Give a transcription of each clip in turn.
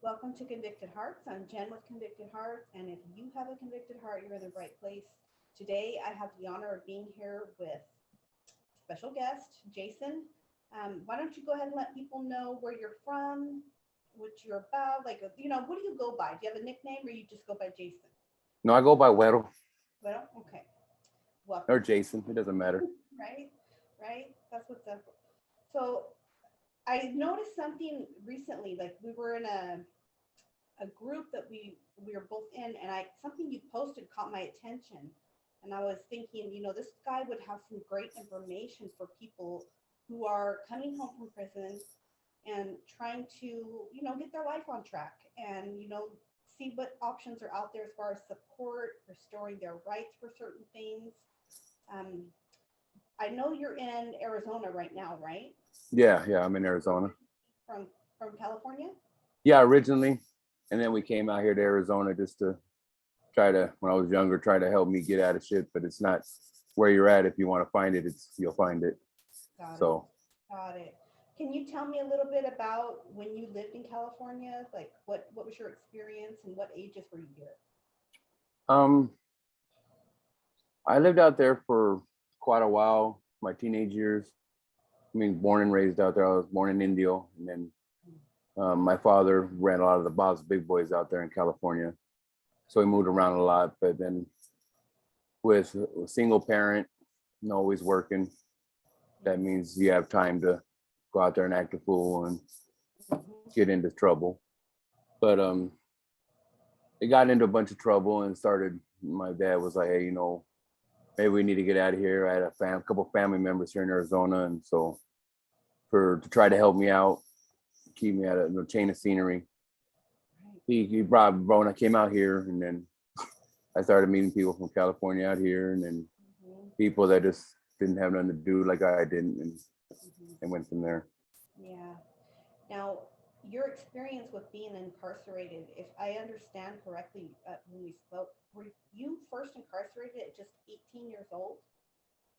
Welcome to Convicted Hearts. I'm Jen with Convicted Hearts, and if you have a convicted heart, you're in the right place. Today, I have the honor of being here with special guest Jason. Why don't you go ahead and let people know where you're from, what you're about? What do you go by? Do you have a nickname, or you just go by Jason? No, I go by Güero Well, okay. or Welcome. Jason. It doesn't matter. Right, right. That's what's up. So I noticed something recently. Like we were in a group that we were both in, and I something you posted caught my attention, and I was thinking, this guy would have some great information for people who are coming home from prison and trying to get their life on track, and see what options are out there as far as support, restoring their rights for certain things. um, I know you're in Arizona right now, right? Yeah, I'm in Arizona. From California. Yeah, originally, and then we came out here to Arizona just to try to, when I was younger, try to help me get out of shit. But it's not where you're at. If you want to find it, you'll find it. Got it. So, Got it. Can you tell me a little bit about when you lived in California? Like what was your experience and what ages were you here? um, I lived out there for quite a while. My teenage years. I mean, born and raised out there. I was born in Indio, and then my father ran a lot of the Bob's Big Boys out there in California. So we moved around a lot. But then with a single parent and always working, that means you have time to go out there and act a fool and Mm-hmm. get into trouble. But it got into a bunch of trouble and started. My dad was like, "Hey, maybe we need to get out of here." I had a couple family members here in Arizona, and so to try to help me out, keep me out of the chain of scenery, Right. he brought when I came out here, and then I started meeting people from California out here, and then Mm-hmm. people that just didn't have nothing to do like I didn't, Mm-hmm. and went from there. Yeah. Now, your experience with being incarcerated, if I understand correctly, when we spoke, were you first incarcerated at just 18 years old?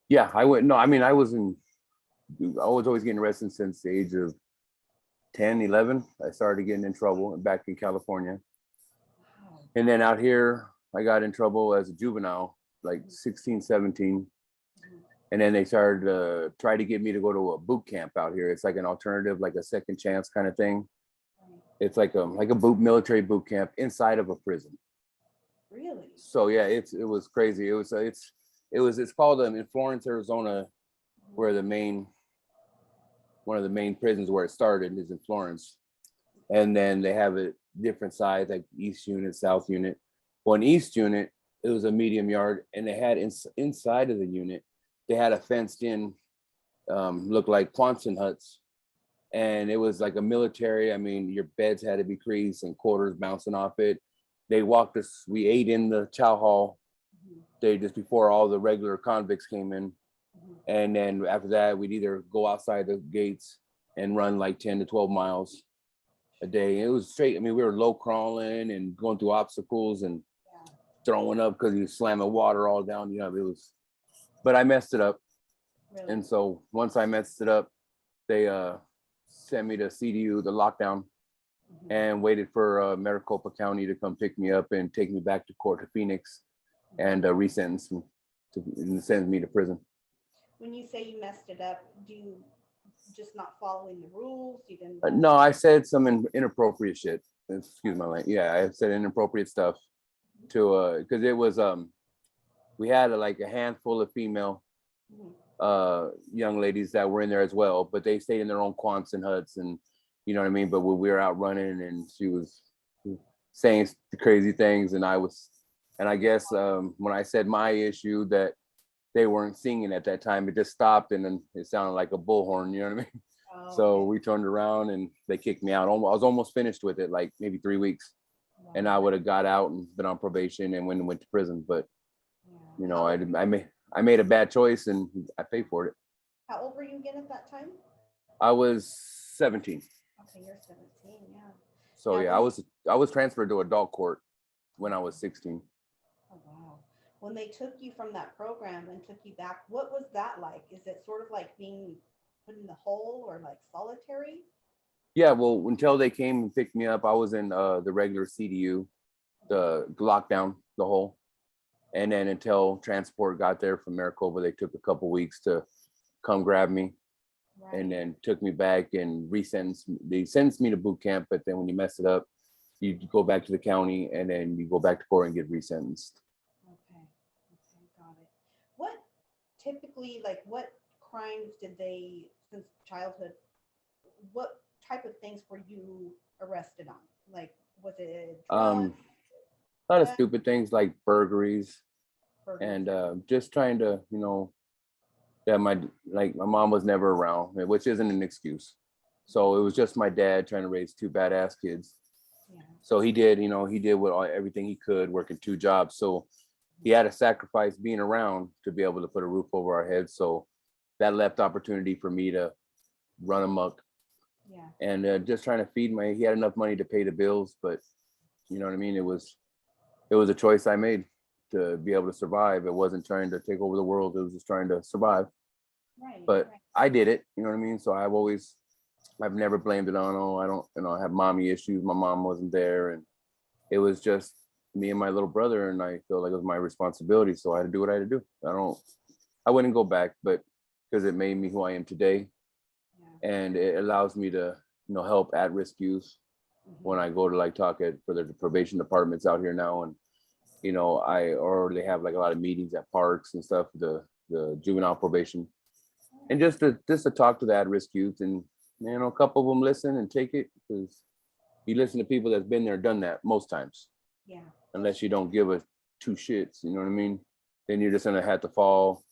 Yeah, I went. No, I mean, I was always getting arrested since the age of 10, 11. I started getting in trouble back in California. Wow. And then out here, I got in trouble as a juvenile, like 16, 17. Mm-hmm. And then they started to try to get me to go to a boot camp out here. It's like an alternative, like a second chance kind of thing. Right. It's like a military boot camp inside of a prison. Really? So yeah, it was crazy. It's called in Florence, Arizona, Mm-hmm. where the main one of the main prisons where it started is in Florence. And then they have it different sides, like East Unit, South Unit. One East Unit, it was a medium yard, and they had inside of the unit, they had a fenced in, looked like Quonset huts, and it was like a military. I mean, your beds had to be creased and quarters bouncing off it. They walked us. We ate in the chow hall. Mm-hmm. They just before all the regular convicts came in, Mm-hmm. and then after that, we'd either go outside the gates and run like 10 to 12 miles a day. It was straight. I mean, we were low crawling and going through obstacles and Yeah. throwing up because you slamming water all down. It was, but I messed it up. Really? And so once I messed it up, they sent me to CDU, the lockdown, Mm-hmm. and waited for Maricopa County to come pick me up and take me back to court to Phoenix Mm-hmm. and resentence me and send me to prison. When you say you messed it up, do you just not following the rules? You didn't. No, I said some inappropriate shit. Excuse my language. Yeah, I said inappropriate stuff to because it was we had like a handful of female Mm-hmm. young ladies that were in there as well, but they stayed in their own quants and huts, and you know what I mean. But when we were out running, and she was saying crazy things, and I guess when I said my issue that they weren't singing at that time, it just stopped, and then it sounded like a bullhorn. You know what I mean? Oh, So okay. we turned around and they kicked me out. I was almost finished with it, like maybe 3 weeks, and Wow. I would have got out and been on probation and went to prison. But Yeah. I made a bad choice and I paid for it. How old were you again at that time? I was 17. Okay, you're 17. Yeah. So Now, yeah, I was transferred to adult court when I was 16. oh wow, when they took you from that program and took you back, what was that like? Is it sort of like being put in the hole or like solitary? Yeah, well, until they came and picked me up, I was in the regular CDU, the lockdown, the whole. And then until transport got there from Maricopa, they took a couple weeks to come grab me and Right. then took me back and resentenced. They sentenced me to boot camp, but then when you mess it up, you go back to the county and then you go back to court and get resentenced. Okay. Okay. Got it. What typically, like, what crimes did they, since childhood, what type of things were you arrested on? Like, was it drugs, Um, a lot of theft, stupid things like burglaries burglaries? and just trying to, that my mom was never around, which isn't an excuse. So it was just my dad trying to raise two badass kids. Yeah. So he did everything he could, working two jobs. So he had to sacrifice being around to be able to put a roof over our heads. So that left opportunity for me to run amok Yeah. and just trying to feed he had enough money to pay the bills, but you know what I mean? It was a choice I made to be able to survive. It wasn't trying to take over the world. It was just trying to survive. Right. But Right. I did it, you know what I mean? So I've never blamed it on, I don't, I have mommy issues. My mom wasn't there. And it was just me and my little brother. And I feel like it was my responsibility. So I had to do what I had to do. I wouldn't go back, but because it made me who I am today. Yeah. And it allows me to, help at-risk youth when I go to like talk for the probation departments out here now. And, they have like a lot of meetings at parks and stuff, the juvenile probation. And just to talk to the at-risk youth, and a couple of them listen and take it, because you listen to people that's been there, done that most times. Yeah. Unless you don't give a two shits, you know what I mean? Then you're just gonna have to fall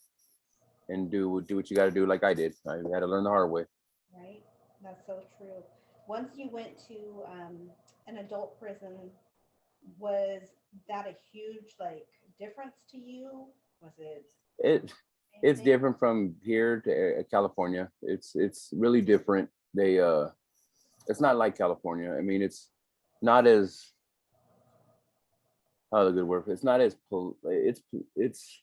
and do what you got to do, like I did. I had to learn the hard way. Right. That's so true. Once you went to an adult prison, was that a huge like difference to you? Was it It same it's thing? different from here to California. It's really different. It's not like California. I mean, it's not as how the good word. It's not as it's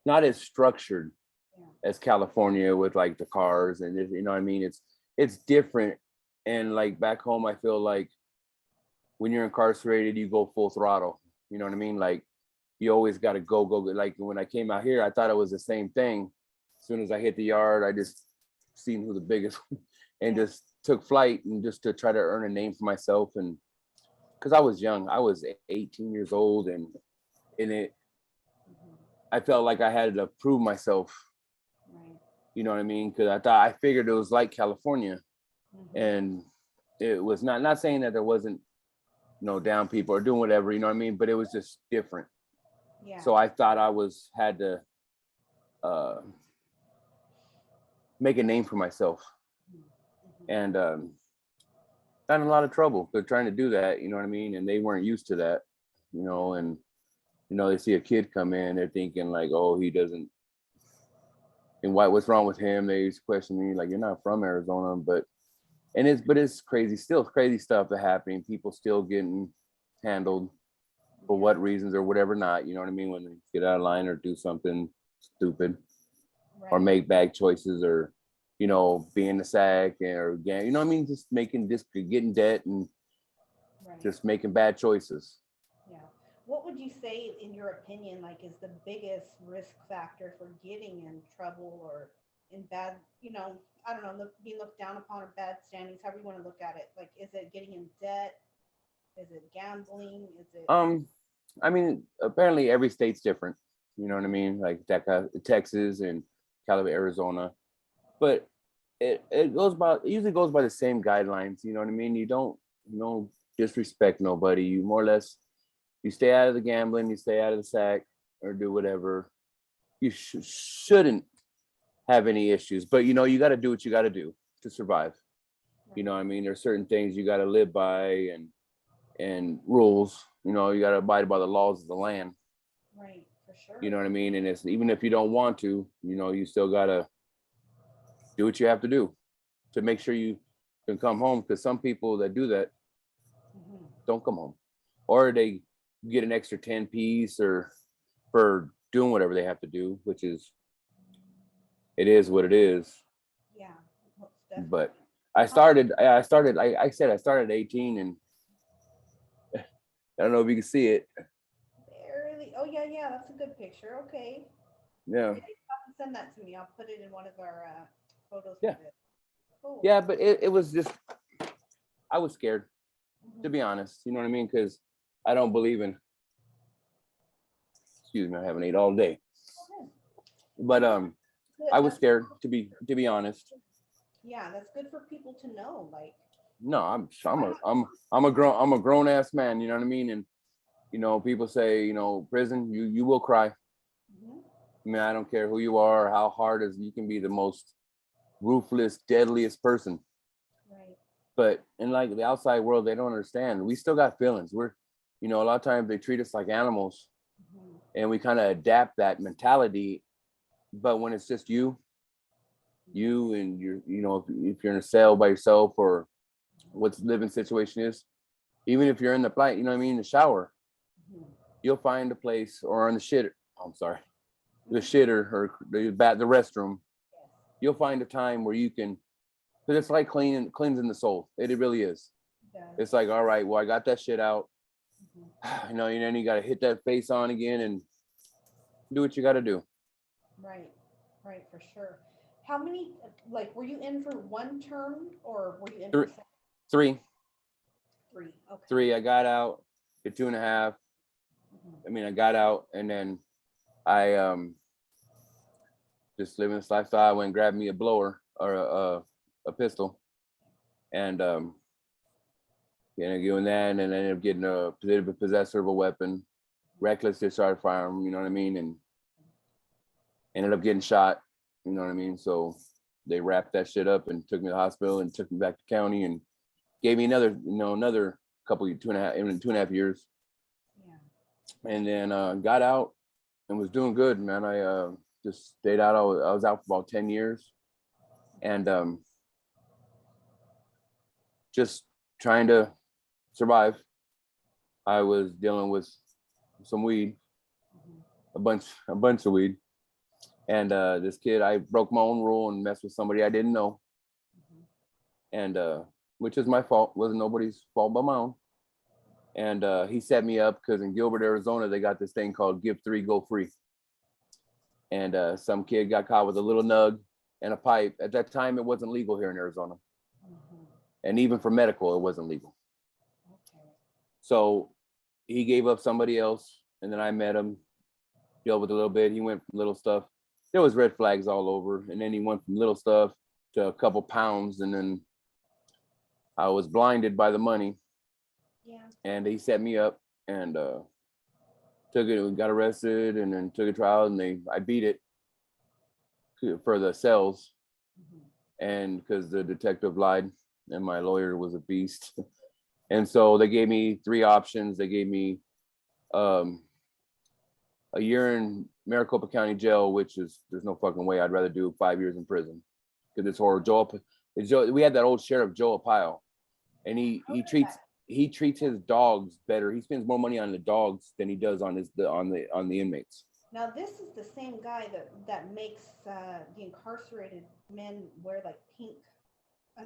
not as structured Yeah. as California with like the cars and you know what I mean. It's different. And like back home, I feel like when you're incarcerated, you go full throttle. You know what I mean? Like you always got to go. Like when I came out here, I thought it was the same thing. As soon as I hit the yard, I just seen who the biggest and Yeah. just took flight and just to try to earn a name for myself. And because I was young, I was 18 years old, and Mhm. I felt like I had to prove myself. Right. You know what I mean? Because I figured it was like California, Mhm. and it was not saying that there wasn't down people or doing whatever, you know what I mean? But it was just different. Yeah. So I thought had to uh, make a name for myself, Mhm. Mhm. and got in a lot of trouble for trying to do that. You know what I mean? And they weren't used to that, and they see a kid come in, they're thinking like, oh, he doesn't. And what's wrong with him? They used to question me like, you're not from Arizona, but it's crazy, still crazy stuff that happening. People still getting handled for Yeah. what reasons or whatever not. You know what I mean? When they get out of line or do something stupid or Right. make bad choices or be in the sack or you know what I mean? Just getting debt and Right. just making bad choices. Yeah. What would you say, in your opinion, like is the biggest risk factor for getting in trouble or in bad, I don't know, being looked down upon or bad standings, however you want to look at it? Like, is it getting in debt? Is it gambling? Is it? Um, I mean, apparently every state's different. You know what I mean? Like Texas and California, Arizona, but it usually goes by the same guidelines. You know what I mean? You don't disrespect nobody. You more or less you stay out of the gambling, you stay out of the sack, or do whatever. You shouldn't have any issues, but you got to do what you got to do to survive. You Right. know what I mean? There's certain things you got to live by and rules. You got to abide by the laws of the land. Right. For You sure. know what I mean? And it's even if you don't want to, you still got to do what you have to do to make sure you can come home. Because some people that do that Hmm. don't come home, or they get an extra 10 piece or for doing whatever they have to do, it is what it is. Yeah. Most But definitely. I started, like I said, I started at 18, and I don't know if you can see it. Barely. Oh yeah, yeah, that's a good picture. Okay. Yeah. You have to send that to me. I'll put it in one of our photos Yeah. for this. Cool. Yeah, but it was just, I was scared, to Mhm. be honest. You know what I mean? Because I don't believe in, excuse me, I haven't ate all day. Okay. But Good. I was scared, to be honest. Yeah, that's good for people to know. Like, No, I'm a grown ass man, you know what I mean? And you know, people say, you know, prison, you will cry. mhm, I mean, I don't care who you are, how hard as you can be the most ruthless, deadliest person. right. But in like the outside world, they don't understand. We still got feelings. We're, you know, a lot of times they treat us like animals, Mhm, and we kind of adapt that mentality. But when it's just you and you're, you know, if you're in a cell by yourself, or what the living situation is, even if you're in the flight, you know what I mean, the shower, mhm, you'll find a place, or on the shit. I'm sorry, the mhm. shitter, or the restroom. Yes. You'll find a time where you can, because it's like cleansing the soul. It really is. It does. It's like, all right, well, I got that shit out. Mhm. You know, and then you got to hit that face on again and do what you got to do. Right. Right, for sure. How many, like, were you in for one term or were you in for Three, three, three? Okay. three. I got out at 2.5. Mhm. I mean, I got out, and then I just living this lifestyle. I went and grabbed me a blower, or a pistol, and you know, doing that, and then I ended up getting a possessor of a weapon, reckless discharge firearm. You know what I mean? And ended up getting shot. You know what I mean? So they wrapped that shit up and took me to the hospital and took me back to county and gave me another couple, 2.5 years. Yeah. And then got out and was doing good, man. I just stayed out. I was out for about 10 years, and just trying to survive. I was dealing with some weed, Mhm. a bunch of weed. And this kid, I broke my own rule and messed with somebody I didn't know. Mhm. And which is my fault, wasn't nobody's fault but my own. And he set me up because in Gilbert, Arizona, they got this thing called Give 3, Go Free. And some kid got caught with a little nug and a pipe. At that time, it wasn't legal here in Arizona. Mhm. And even for medical, it wasn't legal. Okay. So he gave up somebody else. And then I met him, dealt with a little bit. He went from little stuff. There was red flags all over. And then he went from little stuff to a couple pounds. And then I was blinded by the money. Yeah. And he set me up and took it, got arrested, and then took a trial, and I beat it for the cells. Mhm. And because the detective lied and my lawyer was a beast. And so they gave me 3 options. They gave me um, a year in Maricopa County jail, which is, there's no fucking way I'd rather do 5 years in prison. Because it's horrible. We had that old sheriff, Joe Apio, and he treats his dogs better. He spends more money on the dogs than he does on the inmates. Now this is the same guy that makes the incarcerated men wear like pink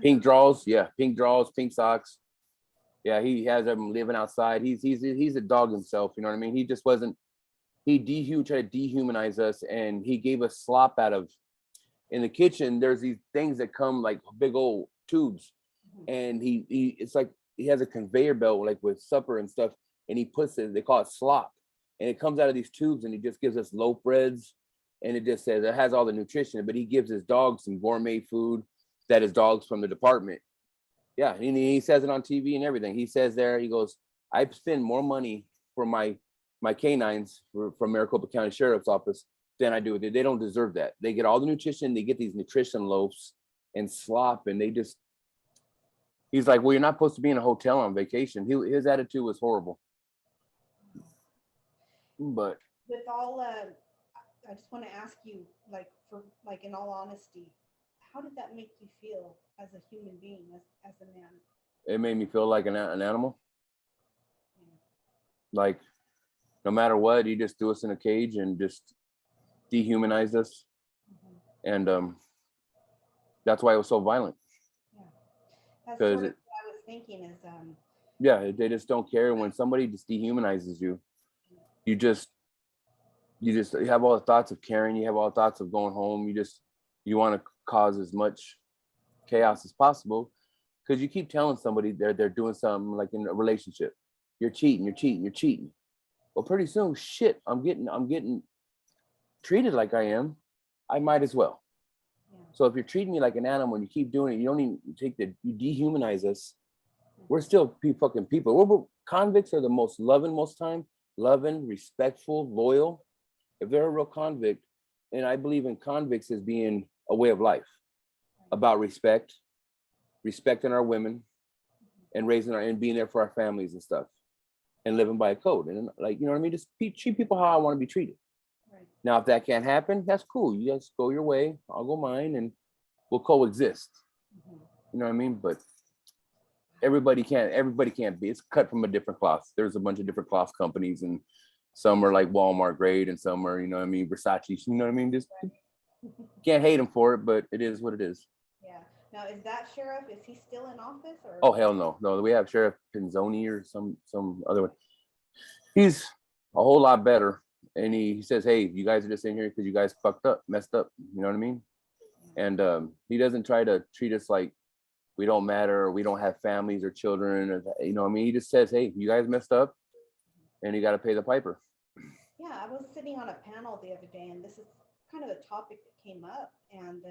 Pink underwear. draws, yeah, pink draws, pink socks. Yeah, he has them living outside. He's a dog himself. You know what I mean? He just wasn't. Tried to dehumanize us, and he gave us slop out of. In the kitchen, there's these things that come like big old tubes, Mhm. and he it's like he has a conveyor belt like with supper and stuff, and he puts it. They call it slop, and it comes out of these tubes, and he just gives us loaf breads, and it just says it has all the nutrition, but he gives his dogs some gourmet food that his dogs from the department. Yeah, he says it on TV and everything. He says there, he goes, I spend more money for my canines from Maricopa County Sheriff's Office than I do. They don't deserve that. They get all the nutrition. They get these nutrition loaves and slop, and he's like, well, you're not supposed to be in a hotel on vacation. His attitude was horrible. But With all, I just want to ask you, like, for like, in all honesty, how did that make you feel as a human being, as a man? it made me feel like an animal. Yeah. Like, no matter what, he just threw us in a cage and just dehumanized us. Mhm. And that's why it was so violent. Yeah. That's because sort of what I was thinking is, yeah, they just don't care. When somebody just dehumanizes you, you just you have all the thoughts of caring, you have all the thoughts of going home, you want to cause as much chaos as possible, because you keep telling somebody they're doing something, like in a relationship, you're cheating, you're cheating, you're cheating. Well, pretty soon, shit, I'm getting treated like I am, I might as well. yeah. So if you're treating me like an animal and you keep doing it, you don't even you dehumanize us. We're still fucking people. Convicts are the most loving, respectful, loyal. If they're a real convict, and I believe in convicts as being a way of life, about respecting our women, and and being there for our families and stuff, and living by a code. And like, you know what I mean? Just treat people how I want to be treated. Right. Now, if that can't happen, that's cool. You guys go your way, I'll go mine, and we'll coexist. You know what I mean? But everybody can't be. It's cut from a different cloth. There's a bunch of different cloth companies, and some are like Walmart grade, and some are, you know what I mean, Versace. You know what I mean? Just can't hate them for it, but it is what it is. Yeah. Now, is that sheriff? Is he still in office? Or? Oh hell no, no. We have Sheriff Pinzoni or some other one. He's a whole lot better, and he says, "Hey, you guys are just in here because you guys messed up." You know what I mean? And he doesn't try to treat us like we don't matter, or we don't have families or children, or, you know what I mean? He just says, "Hey, you guys messed up, and you got to pay the piper." Yeah, I was sitting on a panel the other day, and this is kind of a topic that came up, and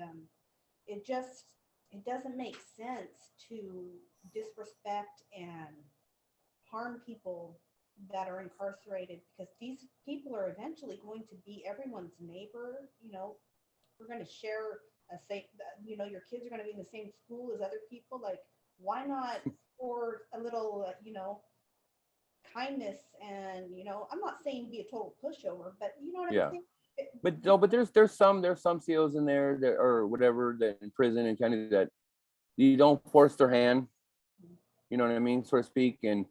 it doesn't make sense to disrespect and harm people that are incarcerated, because these people are eventually going to be everyone's neighbor. You know, we're going to share a same. You know, your kids are going to be in the same school as other people. Like, why not for a little, kindness? And I'm not saying be a total pushover, but you know what I'm Yeah. saying. But no, but there's some CEOs in there that, or whatever, that in prison and kind of that you don't force their hand, you know what I mean, so to speak, and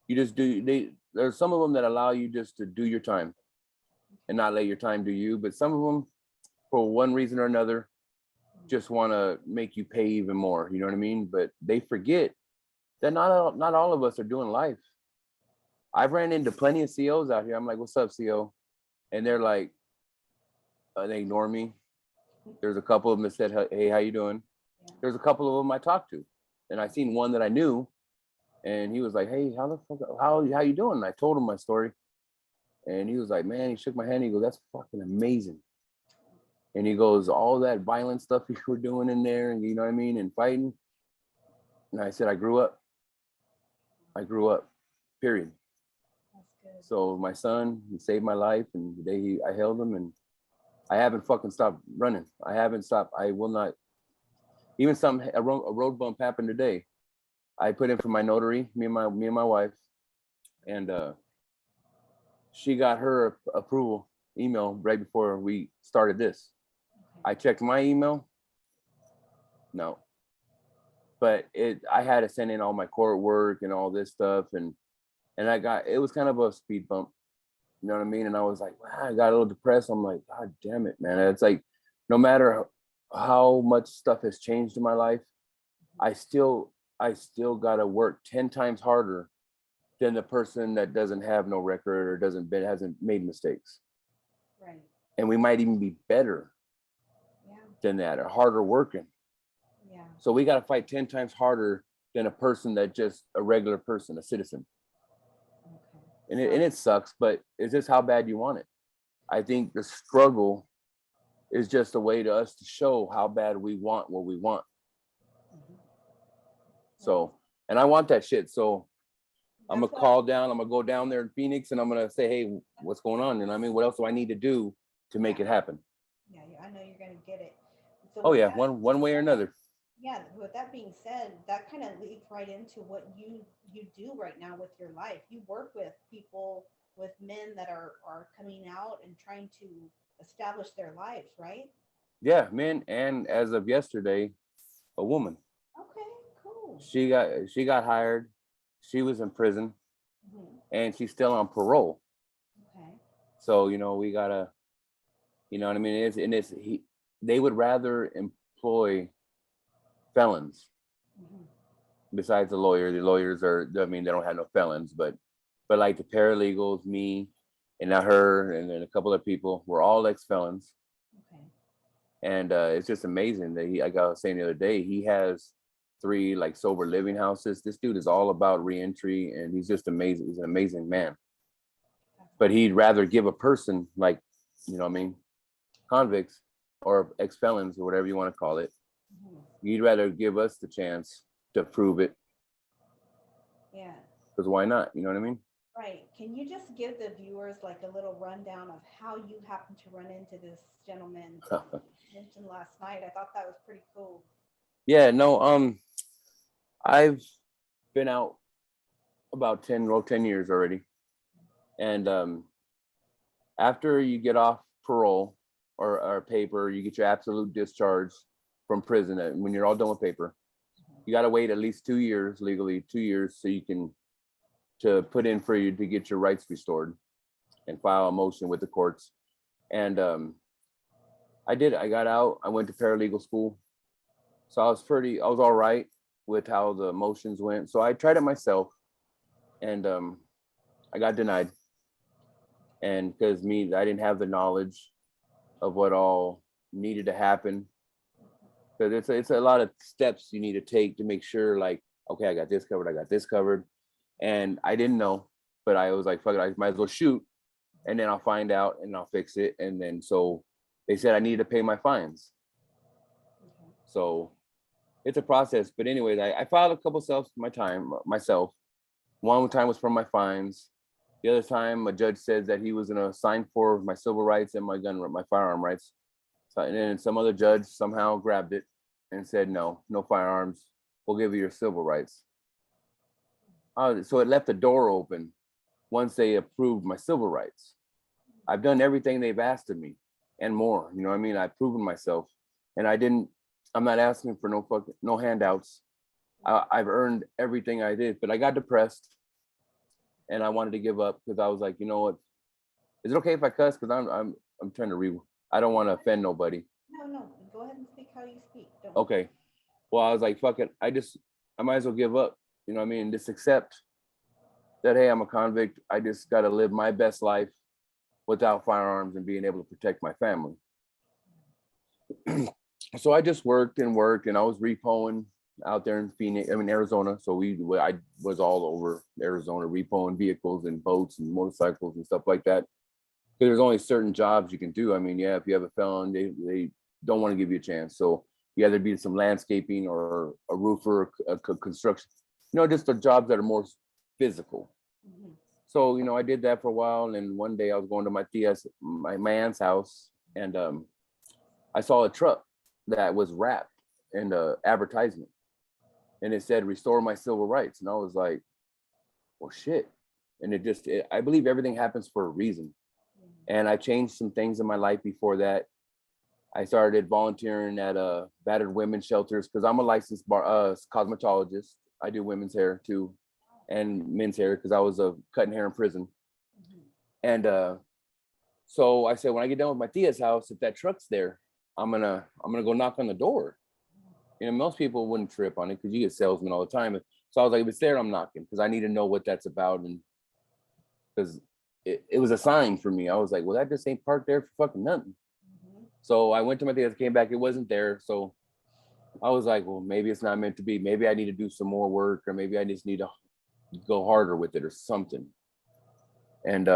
you just there's some of them that allow you just to do your time and not let your time do you. But some of them, for one reason or another, just want to make you pay even more, you know what I mean? But they forget that not all of us are doing life. I've ran into plenty of CEOs out here. I'm like, "What's up, CEO?" And they're like, they ignore me. There's a couple of them that said, "Hey, how you doing?" Yeah. There's a couple of them I talked to, and I seen one that I knew, and he was like, "Hey, how you doing?" And I told him my story, and he was like, "Man," he shook my hand. He goes, "That's fucking amazing." And he goes, "All that violent stuff you were doing in there, and you know what I mean, and fighting." And I said, I grew up, period. That's good. So my son, he saved my life, and the day I held him, and I haven't fucking stopped running. I haven't stopped. I will not. Even a road bump happened today. I put in for my notary, me and my wife, and she got her approval email right before we started this. Okay. I checked my email. No. But I had to send in all my court work and all this stuff, and it was kind of a speed bump. You know what I mean? And I was like, wow, I got a little depressed. I'm like, God damn it, man. It's like, no matter how much stuff has changed in my life, I still gotta work 10 times harder than the person that doesn't have no record or hasn't made mistakes. Right. And we might even be better than that, or harder working. Yeah. So we gotta fight 10 times harder than a person that just a regular person, a citizen. Okay. And it sucks, but it's just how bad you want it. I think the struggle is just a way to us to show how bad we want what we want. So, and I want that shit. So I'm gonna go down there in Phoenix, and I'm gonna say, "Hey, what's going on?" And I mean, what else do I need to do to make it happen? Yeah, I know you're gonna get it. So Oh yeah, one way or another. Yeah, with that being said, that kind of leads right into what you do right now with your life. You work with people, with men that are coming out and trying to establish their lives, right? Yeah, man. And as of yesterday, a woman. Okay, cool. She got hired. She was in prison, and she's still on parole. Okay. So we gotta, you know what I mean. They would rather employ felons besides the lawyers are, I mean, they don't have no felons, but like the paralegals, me, and now her, and then a couple of people, we're all ex-felons. Okay. And it's just amazing that I was saying the other day, he has 3 like sober living houses. This dude is all about reentry, and he's just amazing. He's an amazing man. But he'd rather give a person like, you know what I mean, convicts or ex-felons or whatever you want to call it. He'd rather give us the chance to prove it. Yeah. Because why not? You know what I mean? Right. Can you just give the viewers like a little rundown of how you happened to run into this gentleman mentioned last night? I thought that was pretty cool. Yeah, no, I've been out about 10 years already. And after you get off parole or paper, you get your absolute discharge from prison. And when you're all done with paper, you got to wait at least 2 years, legally 2 years, so you can to put in for you to get your rights restored and file a motion with the courts. And I did. I got out. I went to paralegal school. So I was all right with how the motions went. So I tried it myself, and I got denied. And because I didn't have the knowledge of what all needed to happen. Because it's a lot of steps you need to take to make sure, like, okay, I got this covered, I got this covered. And I didn't know, but I was like, fuck it, I might as well shoot. And then I'll find out and I'll fix it. And then so they said I needed to pay my fines. Okay. So it's a process. But anyways, I filed a couple myself. One time was from my fines. The other time, a judge said that he was gonna sign for my civil rights and my firearm rights. So, and then some other judge somehow grabbed it and said, no firearms. We'll give you your civil rights. So it left the door open once they approved my civil rights. I've done everything they've asked of me and more. You know what I mean? I've proven myself, and I'm not asking for no handouts. I've earned everything I did, but I got depressed and I wanted to give up because I was like, you know what? Is it okay if I cuss? Because I'm trying to I don't want to offend nobody. No. Go ahead and speak how you speak. Don't. Okay. Well, I was like, fuck it. I might as well give up. You know what I mean? Just accept that, hey, I'm a convict. I just got to live my best life without firearms and being able to protect my family. So I just worked, and I was repoing out there in Arizona. So I was all over Arizona repoing vehicles and boats and motorcycles and stuff like that. There's only certain jobs you can do. I mean, yeah, if you have a felon, they don't want to give you a chance. So you either be some landscaping or a roofer, a construction, just the jobs that are more physical. Mm-hmm. So, I did that for a while. And one day I was going to my aunt's house, and I saw a truck that was wrapped in the advertisement, and it said, "Restore my civil rights." And I was like, well, shit. And I believe everything happens for a reason. And I changed some things in my life before that. I started volunteering at battered women's shelters because I'm a licensed cosmetologist. I do women's hair too, and men's hair because I was cutting hair in prison. And so I said, when I get done with my tia's house, if that truck's there, I'm gonna go knock on the door. Most people wouldn't trip on it because you get salesmen all the time. So I was like, if it's there, I'm knocking because I need to know what that's about, and because it was a sign for me. I was like, well, that just ain't parked there for fucking nothing. So I went to my tia's, came back, it wasn't there. So I was like, well, maybe it's not meant to be. Maybe I need to do some more work, or maybe I just need to go harder with it or something. And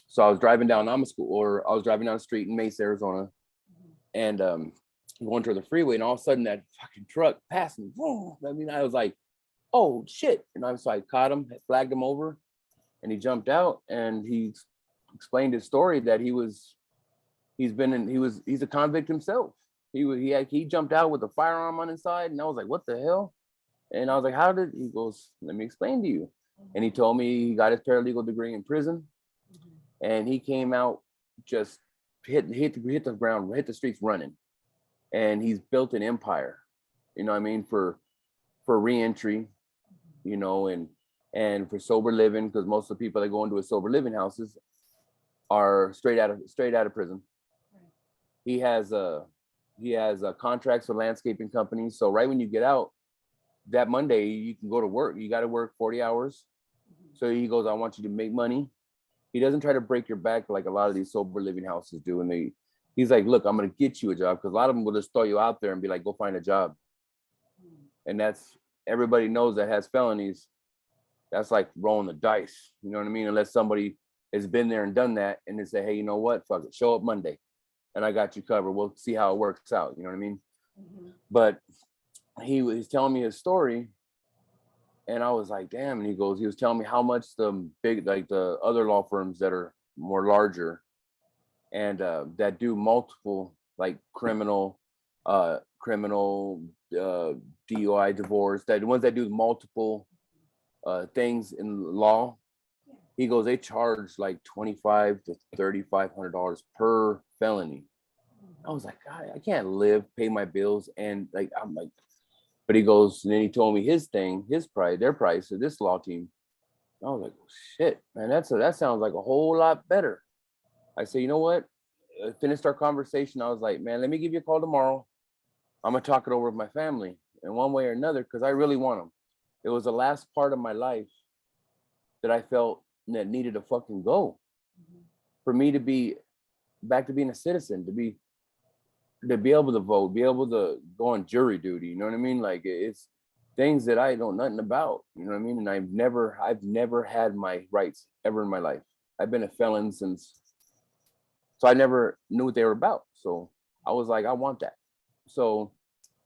so I was driving down the street in Mesa, Arizona, and going to the freeway, and all of a sudden that fucking truck passed me. Whoa. I mean, I was like, oh shit. And I caught him, flagged him over, and he jumped out, and he explained his story that he's a convict himself. He jumped out with a firearm on his side, and I was like, what the hell? And I was like, he goes, let me explain to you. And he told me he got his paralegal degree in prison, and he came out just hit the ground, hit the streets running, and he's built an empire, for reentry, and for sober living, because most of the people that go into a sober living houses are straight out of prison. He has contracts with landscaping companies. So right when you get out, that Monday you can go to work. You got to work 40 hours. So he goes, I want you to make money. He doesn't try to break your back like a lot of these sober living houses do. And he's like, look, I'm going to get you a job, because a lot of them will just throw you out there and be like, go find a job. And that's, everybody knows that has felonies. That's like rolling the dice. You know what I mean? Unless somebody has been there and done that and they say, hey, you know what? Fuck it. Show up Monday and I got you covered. We'll see how it works out. You know what I mean? But he was telling me his story. And I was like, damn. And he was telling me how much the big, like the other law firms that are more larger and that do multiple, like criminal, DUI, divorce, that the ones that do multiple things in law. He goes, they charge like $2,500 to $3,500 per felony. I was like, God, I can't live, pay my bills, and like I'm like. But he goes, and then he told me his price, their price of this law team. I was like, shit, man, that sounds like a whole lot better. I said, you know what? Finished our conversation. I was like, man, let me give you a call tomorrow. I'm gonna talk it over with my family in one way or another, because I really want them. It was the last part of my life that I felt that needed to fucking go. For me to be back to being a citizen, to be able to vote, be able to go on jury duty, you know what I mean? Like, it's things that I know nothing about, you know what I mean? And I've never had my rights ever in my life. I've been a felon since, so I never knew what they were about. So I was like, I want that. So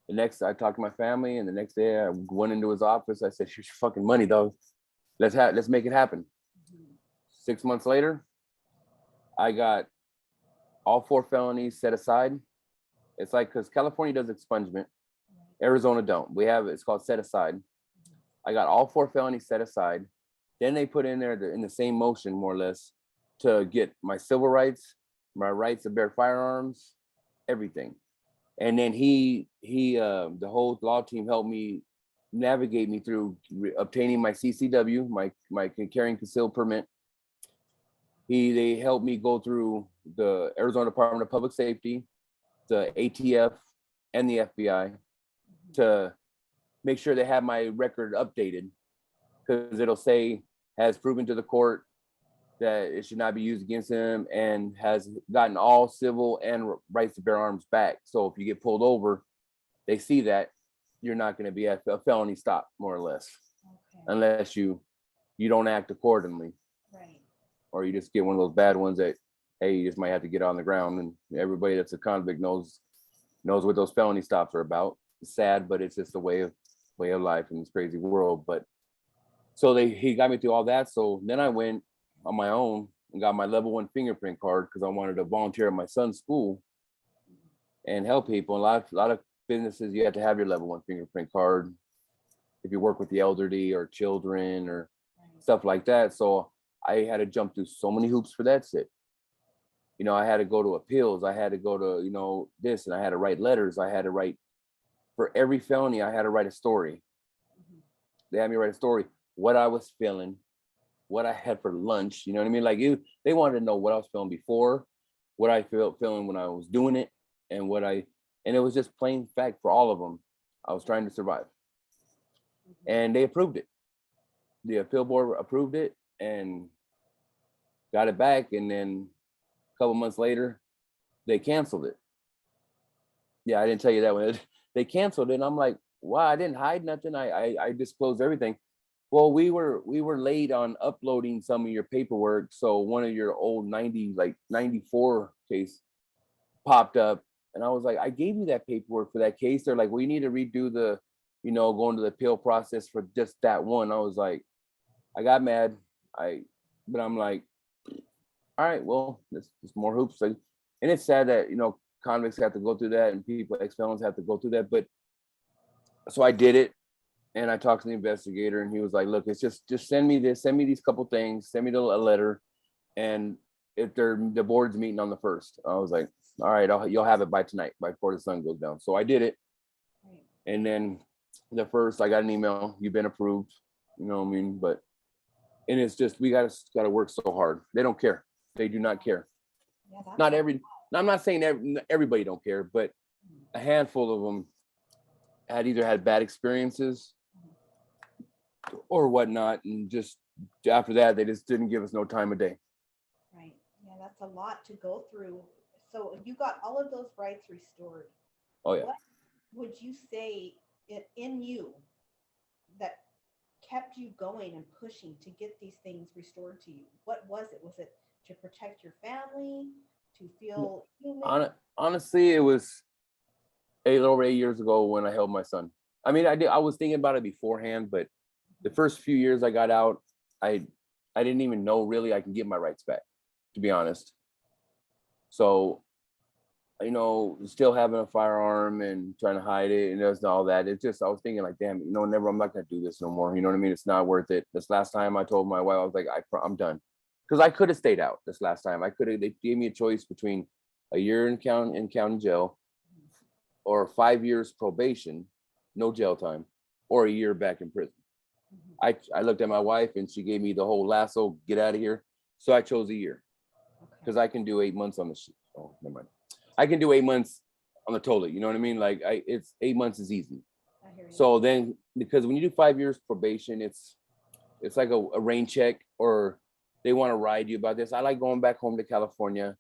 the next, I talked to my family, and the next day I went into his office. I said, here's your fucking money, dog. Let's make it happen. 6 months later, I got all 4 felonies set aside. It's like, because California does expungement, Arizona don't. It's called set aside. I got all 4 felonies set aside. Then they put in there in the same motion, more or less, to get my civil rights, my rights to bear firearms, everything. And then the whole law team helped me navigate me through obtaining my CCW, my carrying concealed permit. They helped me go through the Arizona Department of Public Safety, the ATF, and the FBI to make sure they have my record updated, because it'll say has proven to the court that it should not be used against him and has gotten all civil and rights to bear arms back. So if you get pulled over, they see that you're not going to be a felony stop, more or less, unless you don't act accordingly. Right. Or you just get one of those bad ones that, hey, you just might have to get on the ground. And everybody that's a convict knows what those felony stops are about. It's sad, but it's just a way of life in this crazy world. But so he got me through all that. So then I went on my own and got my level 1 fingerprint card, because I wanted to volunteer at my son's school and help people. A lot of businesses, you have to have your level 1 fingerprint card if you work with the elderly or children or stuff like that. So I had to jump through so many hoops for that shit. You know, I had to go to appeals. I had to go to, this, and I had to write letters. I had to write for every felony. I had to write a story. They had me write a story, what I was feeling, what I had for lunch. You know what I mean? Like they wanted to know what I was feeling before, what I felt feeling when I was doing it, and and it was just plain fact for all of them. I was trying to survive, and they approved it. The appeal board approved it and got it back, and then a couple months later, they canceled it. Yeah, I didn't tell you that one. They canceled it, and I'm like, wow, I didn't hide nothing. I disclosed everything. Well, we were late on uploading some of your paperwork, so one of your old 94 case popped up, and I was like, I gave you that paperwork for that case. They're like, well, you need to redo the, going to the appeal process for just that one. I was like, I got mad. But I'm like, all right, well, there's more hoops. And it's sad that, convicts have to go through that, and people, ex-felons have to go through that. But so I did it, and I talked to the investigator, and he was like, look, it's just send me these couple things, send me a letter. And if the board's meeting on the 1st, I was like, all right, you'll have it by tonight, before the sun goes down. So I did it. And then the 1st, I got an email, you've been approved, you know what I mean? And it's just, we gotta work so hard. They don't care. They do not care. Yeah, I'm not saying everybody don't care, but a handful of them had either had bad experiences or whatnot. And just after that, they just didn't give us no time of day. Right. Yeah, that's a lot to go through. So you got all of those rights restored. Oh yeah. What would you say in you that kept you going and pushing to get these things restored to you? What was it? Was it to protect your family, to feel human? Honestly, it was over 8 years ago when I held my son. I mean, I was thinking about it beforehand, but the first few years I got out, I didn't even know really I can get my rights back, to be honest. So, still having a firearm and trying to hide it and there's all that. It's just, I was thinking like, damn, never, I'm not going to do this no more. You know what I mean? It's not worth it. This last time I told my wife, I was like, I'm done. Because I could have stayed out this last time. They gave me a choice between a year in county jail or 5 years probation, no jail time, or a year back in prison. I looked at my wife and she gave me the whole lasso, get out of here. So I chose a year because I can do 8 months on the oh, never mind. I can do 8 months on the toilet. You know what I mean? Like it's 8 months is easy. So then, because when you do 5 years probation, it's like a rain check, or they want to ride you about this. I like going back home to California,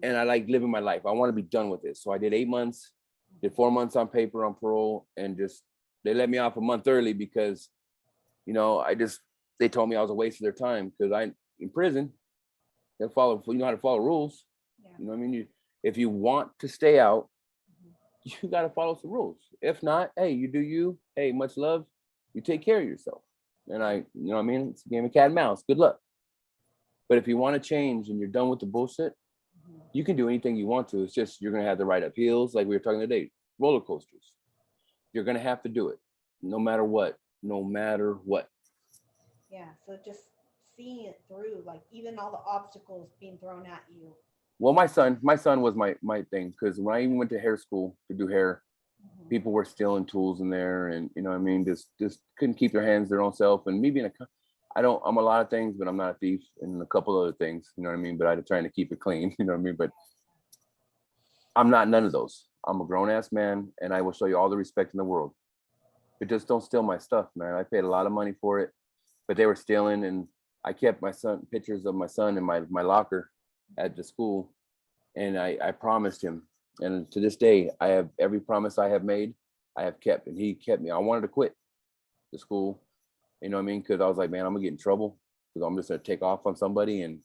and I like living my life. I want to be done with this. So I did 8 months, did 4 months on paper on parole, and just they let me off a month early because, they told me I was a waste of their time because in prison, they follow, you know how to follow rules. Yeah. You know what I mean? If you want to stay out, you got to follow some rules. If not, hey, you do you. Hey, much love. You take care of yourself. And you know what I mean? It's a game of cat and mouse. Good luck. But if you want to change and you're done with the bullshit, you can do anything you want to. It's just you're going to have to ride upheavals, like we were talking today, roller coasters. You're going to have to do it, no matter what. No matter what. Yeah. So just seeing it through, like even all the obstacles being thrown at you. Well, my son was my thing, because when I even went to hair school to do hair, people were stealing tools in there, and you know what I mean, just couldn't keep their hands their own self. And me being I'm a lot of things, but I'm not a thief, and a couple other things, you know what I mean. But I'm trying to keep it clean, you know what I mean. But I'm not none of those. I'm a grown ass man, and I will show you all the respect in the world. But just don't steal my stuff, man. I paid a lot of money for it, but they were stealing, and I kept pictures of my son in my locker at the school, and I promised him, and to this day I have every promise I have made, I have kept, and he kept me. I wanted to quit the school, you know what I mean, because I was like, man, I'm gonna get in trouble because I'm just gonna take off on somebody and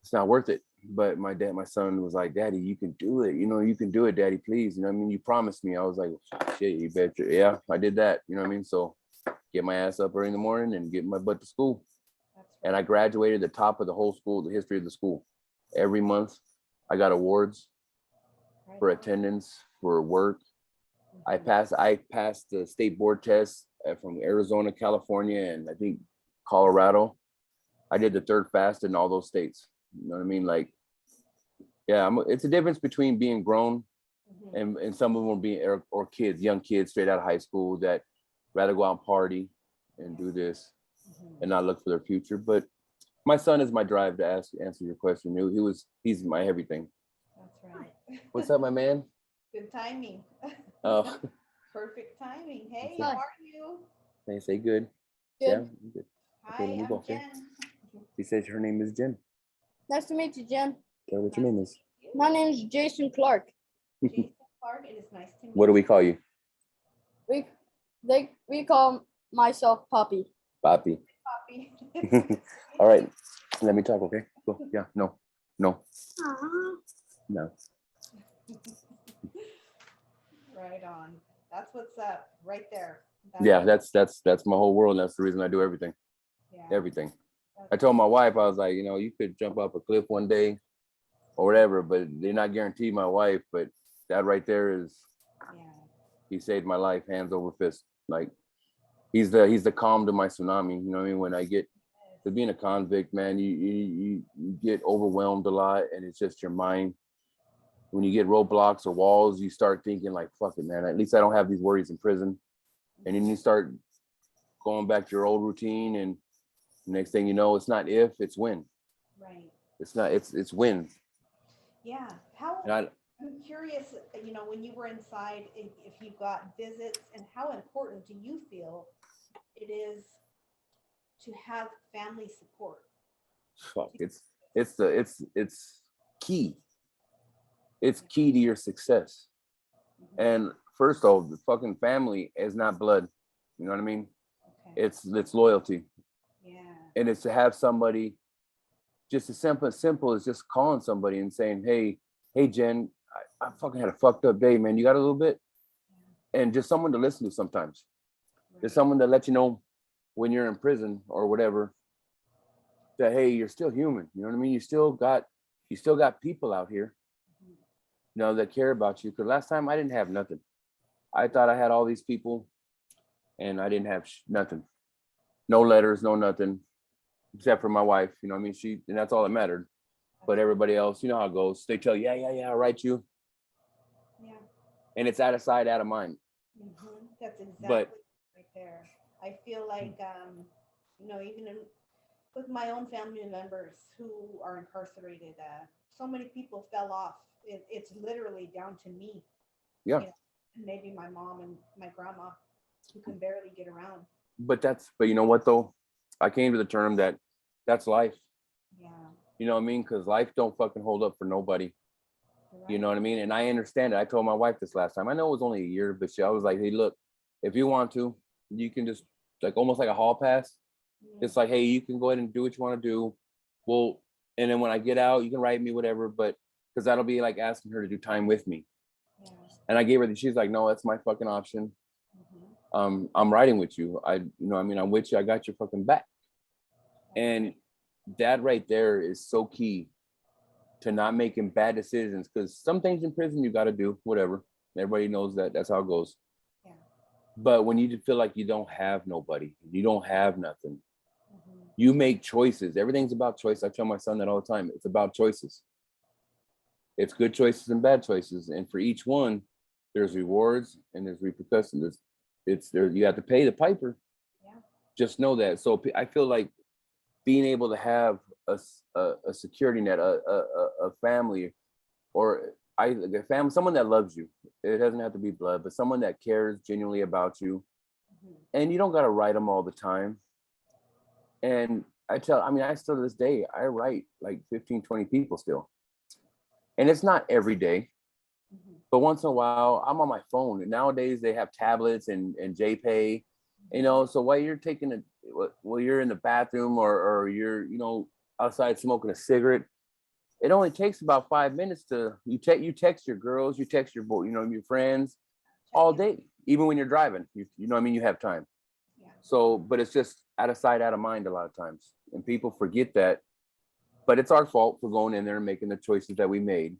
it's not worth it. But my son was like, Daddy, you can do it, you can do it, Daddy, please, you know what I mean, you promised me. I was like, shit, you bet. Yeah, I did that, you know what I mean. So get my ass up early in the morning and get my butt to school. And I graduated the top of the whole school, the history of the school. Every month, I got awards for attendance, for work. I passed the state board test from Arizona, California, and I think Colorado. I did the third fast in all those states. You know what I mean? Like, yeah, it's a difference between being grown and some of them will be or kids, young kids straight out of high school that rather go out and party and do this and not look for their future. But my son is my drive to answer your question. He's my everything. That's right. What's up, my man? Good timing. Oh. Perfect timing. Hey, how are you? They say good. Good. Yeah, good. Hi, Okay, I'm Jen. She says her name is Jen. Nice to meet you, Jen. Tell what your name is. My name is Jason Clark. Jason Clark, it is nice to meet you. What do we call you? We call myself Poppy. Poppy. Poppy. All right, let me talk, okay? Go. Yeah, no. No. Right on. That's what's up right there. That's my whole world. That's the reason I do everything. Yeah. Everything. I told my wife, I was like, you could jump off a cliff one day or whatever, but they're not guaranteed my wife. But that right there is, he saved my life, hands over fist. Like he's the calm to my tsunami. You know what I mean? When I get to being a convict, man, you get overwhelmed a lot, and it's just your mind. When you get roadblocks or walls, you start thinking like, fuck it, man, at least I don't have these worries in prison. And then you start going back to your old routine, and next thing you know, it's not if, it's when. Right. It's when. Yeah. I'm curious, when you were inside, if you got visits, and how important do you feel it is to have family support. Fuck, it's key. It's key to your success. Mhm. And first off, the fucking family is not blood. You know what I mean? Okay. It's loyalty. Yeah. And it's to have somebody just as simple as just calling somebody and saying, hey Jen, I fucking had a fucked up day, man. You got a little bit? And just someone to listen to sometimes. Just someone to let you know when you're in prison or whatever, that hey, you're still human. You know what I mean? You still got people out here, Mhm. you know, that care about you. Because last time I didn't have nothing. I thought I had all these people, and I didn't have nothing. No letters, no nothing, except for my wife. You know what I mean? And that's all that mattered. But everybody else, you know how it goes. They tell you, yeah, I'll write you. Yeah. And it's out of sight, out of mind. That's exactly But right there. I feel like, even with my own family members who are incarcerated, so many people fell off. It's literally down to me, yeah, you know, and maybe my mom and my grandma who can barely get around. but you know what though? I came to the term that that's life. Yeah. You know what I mean? Because life don't fucking hold up for nobody. Right. You know what I mean? And I understand it. I told my wife this last time. I know it was only a year, but I was like, hey, look, if you want to, you can just like almost like a hall pass. Yeah. It's like, hey, you can go ahead and do what you want to do. Well, and then when I get out, you can write me whatever, but because that'll be like asking her to do time with me. Yeah. And I gave her she's like, no, that's my fucking option. Mhm. I'm riding with you. I'm with you. I got your fucking back. And that right there is so key to not making bad decisions, because some things in prison you got to do whatever. Everybody knows that. That's how it goes. Yeah. But when you feel like you don't have nobody, you don't have nothing, Mhm. you make choices. Everything's about choice. I tell my son that all the time. It's about choices. It's good choices and bad choices, and for each one, there's rewards and there's repercussions. It's there. You have to pay the piper. Yeah. Just know that. So I feel like being able to have a security net, a family, or a family, someone that loves you. It doesn't have to be blood, but someone that cares genuinely about you, Mhm. and you don't got to write them all the time. And I still to this day, I write like 15, 20 people still. And it's not every day, Mhm. but once in a while, I'm on my phone. And nowadays they have tablets and JPay, you know. So while you're you're in the bathroom or you're, outside smoking a cigarette, it only takes about 5 minutes you text your girls, you text your boy, your friends all Check in. day, even when you're driving. You know what I mean? You have time. Yeah. So, but it's just out of sight, out of mind a lot of times. And people forget that. But it's our fault for going in there and making the choices that we made.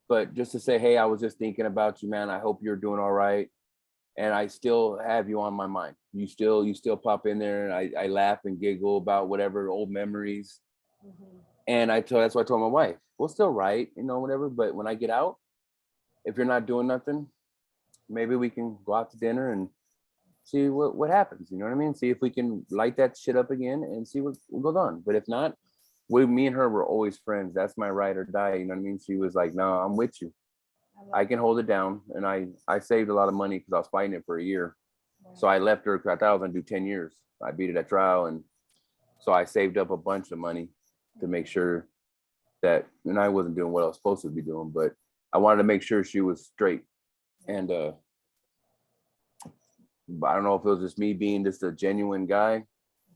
But just to say, hey, I was just thinking about you, man. I hope you're doing all right. And I still have you on my mind. You still pop in there, and I laugh and giggle about whatever old memories. Mhm. And that's why I told my wife, we'll still write, whatever. But when I get out, if you're not doing nothing, maybe we can go out to dinner and see what happens. You know what I mean? See if we can light that shit up again and see what goes on. But if not, me and her were always friends. That's my ride or die. You know what I mean? She was like, no, I'm with you. I can hold it down. And I saved a lot of money because I was fighting it for a year. So I left her because I thought I was going to do 10 years. I beat it at trial. And so I saved up a bunch of money to make sure that, and I wasn't doing what I was supposed to be doing, but I wanted to make sure she was straight. And I don't know if it was just me being just a genuine guy.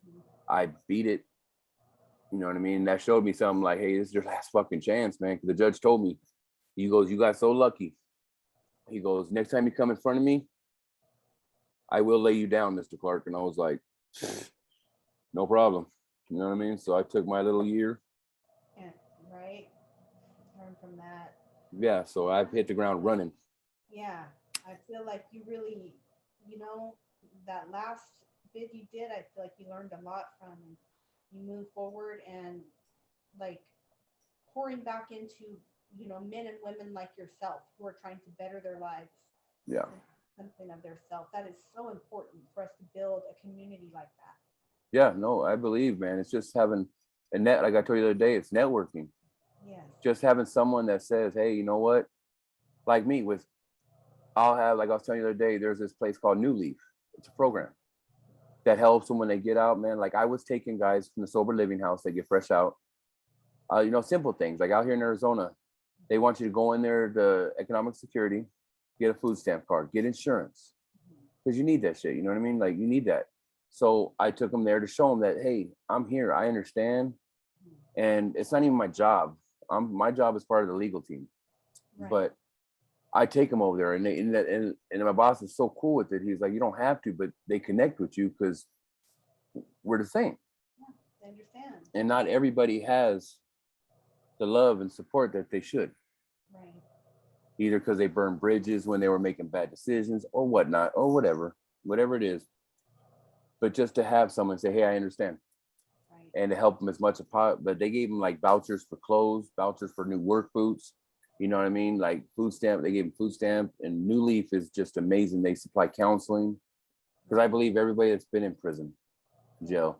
Mhm. I beat it. You know what I mean? That showed me something like, hey, this is your last fucking chance, man. Because the judge told me, he goes, you got so lucky. He goes, next time you come in front of me, I will lay you down, Mr. Clark. And I was like, no problem. You know what I mean? So I took my little year. Yeah. Right. Learn from that. Yeah. So I've hit the ground running. Yeah. I feel like you really, you know, that last bid you did, I feel like you learned a lot from, and you move forward and like pouring back into, men and women like yourself who are trying to better their lives. Yeah. Something of their self. That is so important for us to build a community like that. Yeah. No, I believe, man. It's just having a net, like I told you the other day, it's networking. Yes. Just having someone that says, hey, you know what? Like I was telling you the other day, there's this place called New Leaf. It's a program. that helps them when they get out, man. Like I was taking guys from the sober living house, they get fresh out. You know, simple things like out here in Arizona, they want you to go in there to economic security, get a food stamp card, get insurance, because you need that shit. You know what I mean? Like you need that. So I took them there to show them that, hey, I'm here. I understand. And it's not even my job. My job is part of the legal team. Right. But I take them over there, and my boss is so cool with it. He's like, you don't have to, but they connect with you because we're the same. Yeah, they understand. And not everybody has the love and support that they should. Right. Either because they burned bridges when they were making bad decisions or whatnot, or whatever it is. But just to have someone say, hey, I understand. Right. And to help them as much as possible. But they gave them like vouchers for clothes, vouchers for new work boots. You know what I mean? Like food stamp, they gave them food stamp. And New Leaf is just amazing. They supply counseling. Because I believe everybody that's been in prison, jail,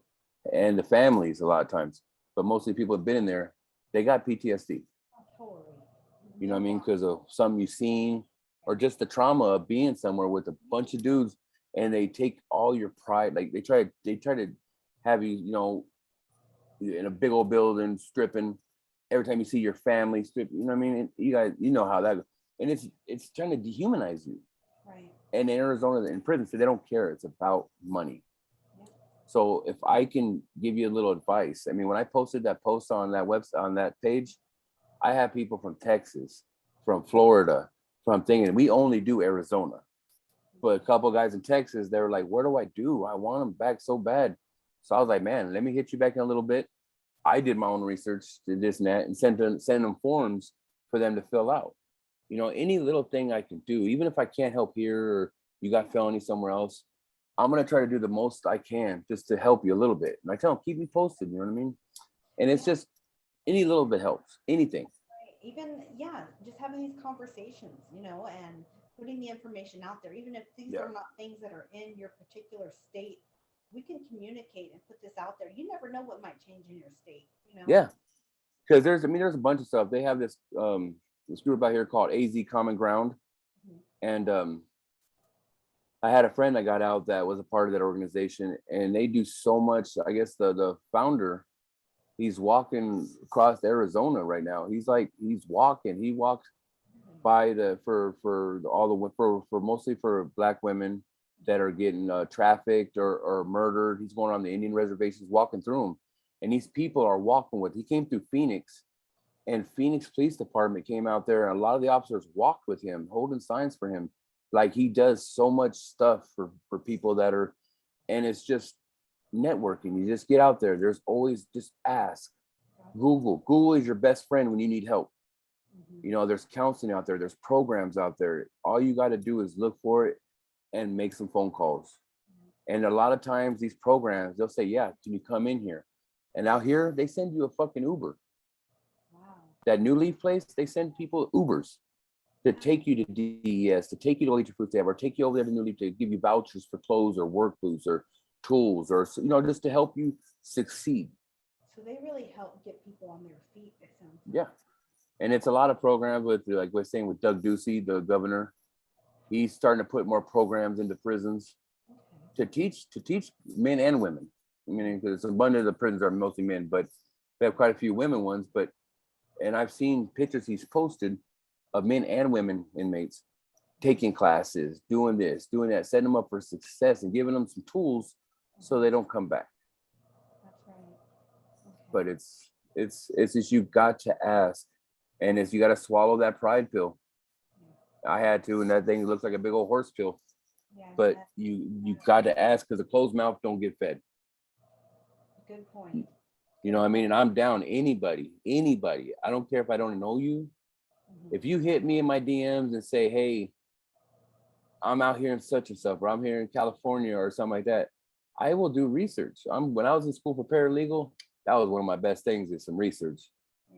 and the families a lot of times, but mostly people have been in there, they got PTSD. Oh, totally. You know what I mean? Because of something you've seen, or just the trauma of being somewhere with a bunch of dudes, and they take all your pride. Like they try to have you, you know, in a big old building stripping. Every time you see your family strip, you know what I mean? You guys, you know how that goes. And it's trying to dehumanize you. Right. And in Arizona, in prison, so they don't care. It's about money. Yeah. So if I can give you a little advice, I mean, when I posted that post on that website, on that page, I have people from Texas, from Florida, from thinking we only do Arizona. But a couple of guys in Texas, they were like, what do I do? I want them back so bad. So I was like, man, let me hit you back in a little bit. I did my own research, did this and that, and send them forms for them to fill out. You know, any little thing I can do, even if I can't help here or you got felony somewhere else, I'm going to try to do the most I can just to help you a little bit. And I tell them, keep me posted, you know what I mean? And it's just any little bit helps, anything. Even, yeah, just having these conversations, you know, and putting the information out there, even if these are not things that are in your particular state, we can communicate and put this out there. You never know what might change in your state, you know? Yeah. Because there's a bunch of stuff. They have this group out here called AZ Common Ground. And I had a friend that got out that was a part of that organization, and they do so much. I guess the founder, he's walking across Arizona right now. He's walking. He walks by for mostly for Black women that are getting trafficked or murdered. He's going on the Indian reservations, walking through them. And these people are walking with, he came through Phoenix, and Phoenix Police Department came out there, and a lot of the officers walked with him, holding signs for him. Like he does so much stuff for people that are, and it's just networking. You just get out there. There's always, just ask. Google is your best friend when you need help. You know, there's counseling out there. There's programs out there. All you got to do is look for it and make some phone calls. And a lot of times these programs, they'll say, yeah, can you come in here? And out here, they send you a fucking Uber. Wow. That New Leaf place, they send people Ubers to take you to DES, to take you to your food stamp, or take you over there to New Leaf to give you vouchers for clothes or work boots or tools, or, you know, just to help you succeed. So they really help get people on their feet, it sounds like. Yeah. And it's a lot of programs with, like we're saying, with Doug Ducey, the governor. He's starting to put more programs into prisons to teach men and women. I mean, because a bunch of the prisons are mostly men, but they have quite a few women ones. And I've seen pictures he's posted of men and women inmates taking classes, doing this, doing that, setting them up for success and giving them some tools so they don't come back. That's right. Okay. But it's just, you got to ask, and you got to swallow that pride pill. I had to, and that thing looks like a big old horse pill. Yeah, But you got to ask, because a closed mouth don't get fed. Good point. You know what I mean? And I'm down anybody. I don't care if I don't know you. If you hit me in my DMs and say, hey, I'm out here in such and stuff, or I'm here in California or something like that, I will do research. When I was in school for paralegal, that was one of my best things, is some research.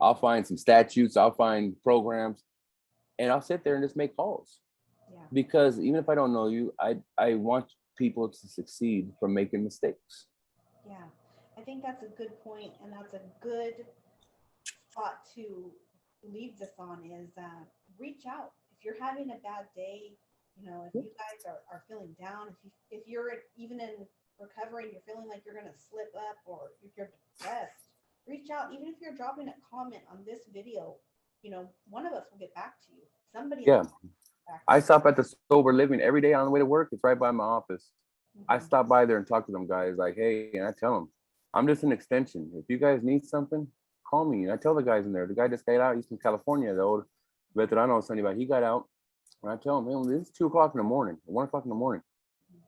I'll find some statutes, I'll find programs, and I'll sit there and just make calls. Yeah. Because even if I don't know you, I want people to succeed from making mistakes. Yeah, I think that's a good point, and that's a good thought to leave this on, is reach out. If you're having a bad day, you know, if you guys are feeling down, if you're even in recovering, you're feeling like you're going to slip up, or if you're depressed, reach out. Even if you're dropping a comment on this video, one of us will get back to you. Somebody Yeah. else will get back to I you. stop at the Sober Living every day on the way to work. It's right by my office. I Mhm. stop by there and talk to them guys like, hey, and I tell them, I'm just an extension. If you guys need something, call me. And I tell the guys in there, the guy just got out, he's from California, the old veterano Sonny, but he got out. And I tell him, man, this is 2 o'clock in the morning, 1 o'clock in the morning.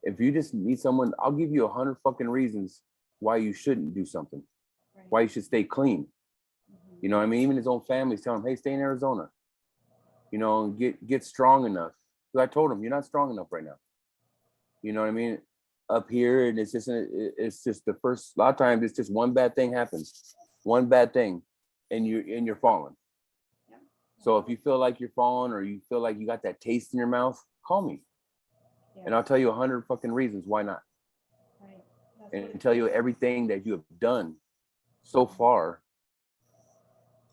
If you just need someone, I'll give you 100 fucking reasons why you shouldn't do something, Right. why you should stay clean. Mhm. You know what I mean? Even his own family's telling him, hey, stay in Arizona. And get strong enough. Because I told him, you're not strong enough right now. You know what I mean? Up here, and it's just the first, a lot of times it's just one bad thing happens, one bad thing, and you're falling. Yeah. So if you feel like you're falling, or you feel like you got that taste in your mouth, call me, Yeah. and I'll tell you 100 fucking reasons why not, Right. That's what and it tell you is. everything that you have done so far.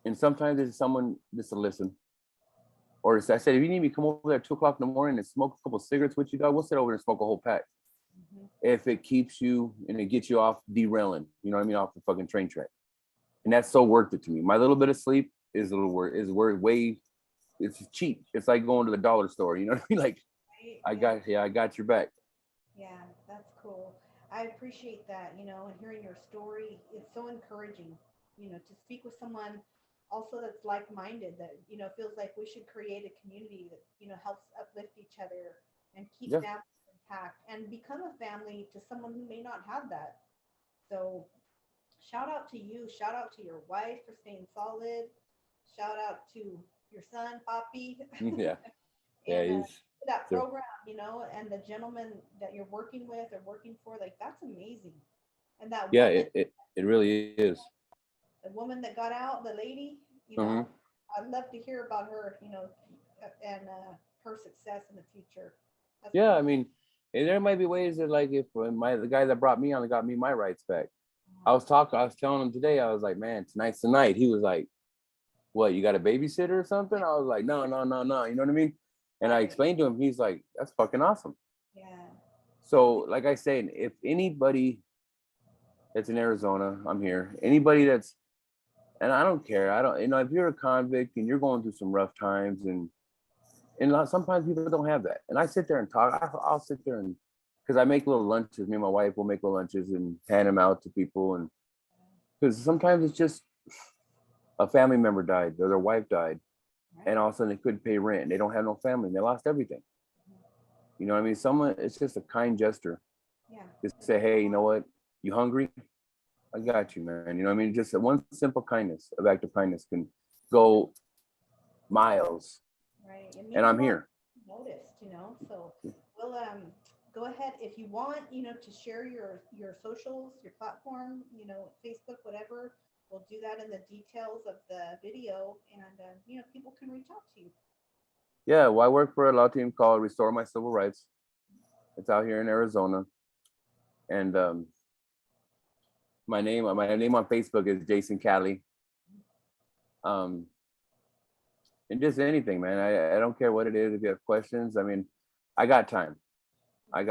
And sometimes it's someone just to listen. Or as I said, if you need me to come over there at 2 o'clock in the morning and smoke a couple cigarettes with you, dog, we'll sit over and smoke a whole pack. Mhm. If it keeps you and it gets you off derailing, you know what I mean, off the fucking train track. And that's so worth it to me. My little bit of sleep is way, it's cheap. It's like going to the dollar store, you know what I mean? Like, Right? I got your back. Yeah, that's cool. I appreciate that, and hearing your story, it's so encouraging, to speak with someone also that's like-minded, that, feels like we should create a community that, helps uplift each other and keep Yeah. families intact and become a family to someone who may not have that. So shout out to you, shout out to your wife for staying solid, shout out to your son, Poppy. Yeah. Yeah, And he's that so, program, and the gentleman that you're working with or working for, like, that's amazing. And that yeah, woman, it really is. the woman that got out, the lady, Mhm. I'd love to hear about her, and her success in the future. That's Yeah, I cool. mean, and there might be ways that, like, if the guy that brought me on got me my rights back. I was telling him today, I was like, man, tonight's the night. He was like, what, you got a babysitter or something? I was like, no, no, no, no. You know what I mean? And I Right. explained to him, he's like, that's fucking awesome. Yeah. So, like I said, if anybody that's in Arizona, I'm here. Anybody that's, and I don't care. I don't, if you're a convict and you're going through some rough times, and sometimes people don't have that. And I sit there and talk. I'll sit there and, because I make little lunches. Me and my wife will make little lunches and hand them out to people. And because sometimes it's just a family member died or their wife died, Right. and all of a sudden they couldn't pay rent. They don't have no family. And they lost everything. You know what I mean? It's just a kind gesture. Yeah. Just say, hey, you know what? You hungry? I got you, man. You know what I mean? Just one simple kindness, of act of kindness can go miles. Right. It And means I'm a lot here. noticed, So we'll go ahead if you want, to share your socials, your platform, Facebook, whatever. We'll do that in the details of the video, and people can reach out to you. Yeah, well, I work for a law team called Restore My Civil Rights. It's out here in Arizona. And my name on Facebook is Jason Cali. And just anything, man. I don't care what it is. If you have questions, I mean, I got time. I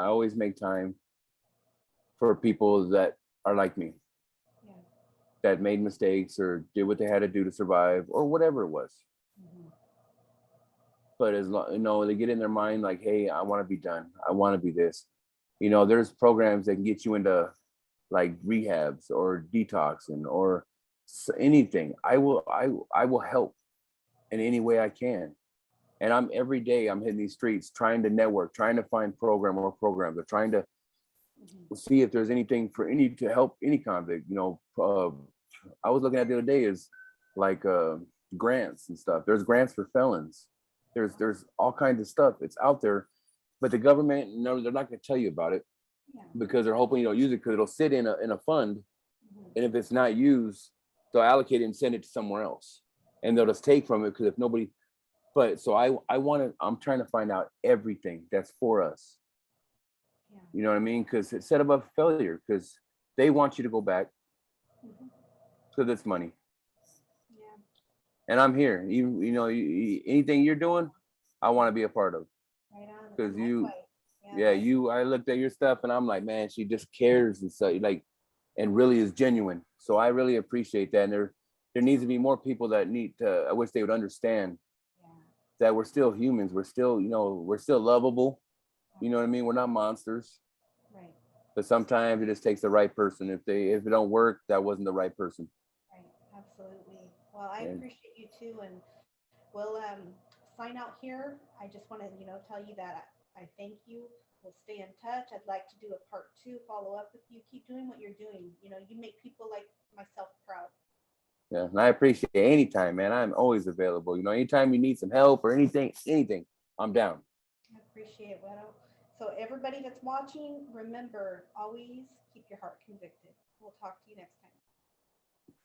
always make time for people that are like me, Yeah. that made mistakes or did what they had to do to survive or whatever it was. Mhm. But as long, they get in their mind like, hey, I want to be done. I want to be this. There's programs that can get you into like rehabs or detoxing or anything. I will help in any way I can. And every day I'm hitting these streets trying to network, trying to find programs, or trying to Mhm. see if there's anything to help any convict. I was looking at the other day is like grants and stuff. There's grants for felons. There's all kinds of stuff. It's out there, but the government, no, they're not going to tell you about it Yeah. because they're hoping you don't use it, because it'll sit in a fund, Mhm. and if it's not used, they'll allocate it and send it to somewhere else, and they'll just take from it because if nobody. But so I'm trying to find out everything that's for us. Yeah. You know what I mean? Because it's set above failure, because they want you to go back Mhm. because it's money. Yeah. And I'm here. Even anything you're doing, I want to be a part of. Right on. Because And likewise. Yeah, I looked at your stuff and I'm like, man, she just cares and so like, and really is genuine. So I really appreciate that. And there needs to be more people that I wish they would understand Yeah. that we're still humans. We're still, we're still lovable. You know what I mean? We're not monsters. Right. But sometimes it just takes the right person. If it don't work, that wasn't the right person. Right. Absolutely. Well, I Yeah. appreciate you too, and we'll sign out here. I just want to, tell you that I thank you. We'll stay in touch. I'd like to do a part 2, follow up with you. Keep doing what you're doing. You make people like myself proud. Yeah, and I appreciate it anytime, man. I'm always available. Anytime you need some help or anything, I'm down. I appreciate it, Wedo. So everybody that's watching, remember, always keep your heart convicted. We'll talk to you next time.